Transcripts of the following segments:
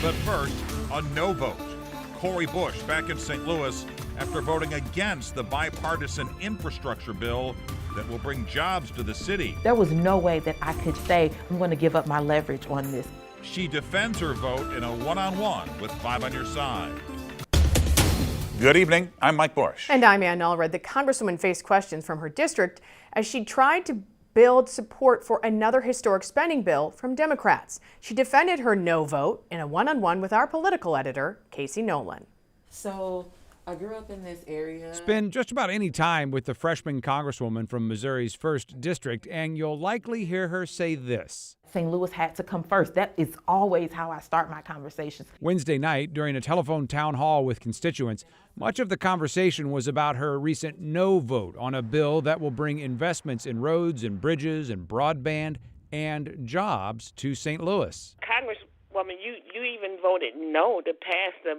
But first, a no vote. Cori Bush back in St. Louis after voting against the bipartisan infrastructure bill that will bring jobs to the city. There was no way that I could say I'm going to give up my leverage on this. She defends her vote in a one-on-one with Five on Your Side. Good evening. I'm Mike Bush. And I'm Ann Allred. The Congresswoman faced questions from her district as she tried to build support for another historic spending bill from Democrats. She defended her no vote in a one-on-one with our political editor, Casey Nolan. So I grew up in this area. Spend just about any time with the freshman congresswoman from Missouri's 1st District, and you'll likely hear her say this. St. Louis had to come first. That is always how I start my conversations. Wednesday night, during a telephone town hall with constituents, much of the conversation was about her recent no vote on a bill that will bring investments in roads and bridges and broadband and jobs to St. Louis. Congresswoman, you even voted no to pass the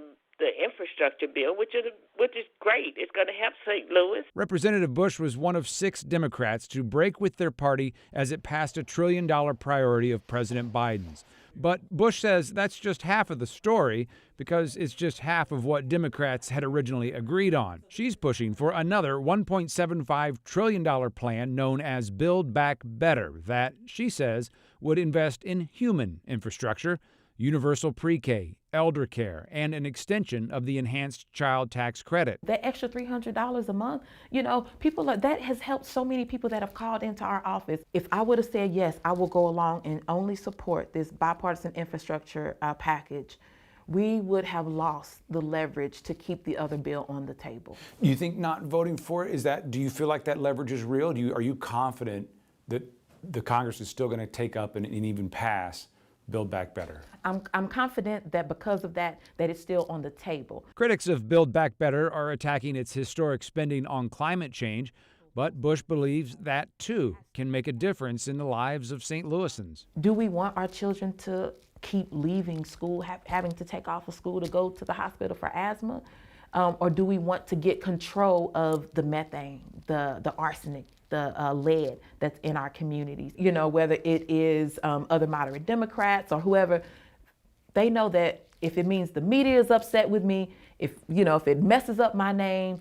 infrastructure bill, which is great. It's going to help St. Louis. Representative Bush was one of 6 Democrats to break with their party as it passed $1 trillion priority of President Biden's. But Bush says that's just half of the story because it's just half of what Democrats had originally agreed on. She's pushing for another $1.75 trillion plan known as Build Back Better that, she says, would invest in human infrastructure, universal pre-K, elder care, and an extension of the enhanced child tax credit. That extra $300 a month, that has helped so many people that have called into our office. If I would have said yes, I will go along and only support this bipartisan infrastructure package, we would have lost the leverage to keep the other bill on the table. You think not voting for it, do you feel like that leverage is real? Are you confident that the Congress is still going to take up and even pass Build Back Better? I'm confident that because of that it's still on the table. Critics of Build Back Better are attacking its historic spending on climate change, but Bush believes that, too, can make a difference in the lives of St. Louisans. Do we want our children to keep leaving school, having to take off of school to go to the hospital for asthma? Or do we want to get control of the methane, the arsenic, the lead that's in our communities? Whether it is other moderate Democrats or whoever, they know that if it means the media is upset with me, if it messes up my name,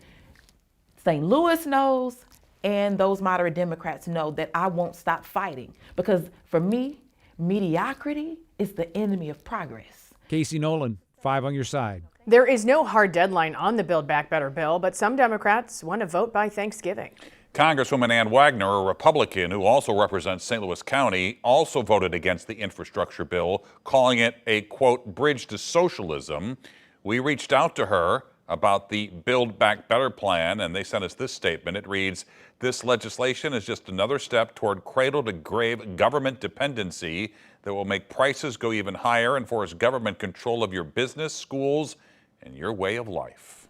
St. Louis knows, and those moderate Democrats know that I won't stop fighting. Because for me, mediocrity is the enemy of progress. Casey Nolan, 5 on Your Side. There is no hard deadline on the Build Back Better bill, but some Democrats want to vote by Thanksgiving. Congresswoman Ann Wagner, a Republican who also represents St. Louis County, also voted against the infrastructure bill, calling it a, quote, bridge to socialism. We reached out to her about the Build Back Better plan, and they sent us this statement. It reads, "This legislation is just another step toward cradle-to-grave government dependency that will make prices go even higher and force government control of your business, schools, and your way of life."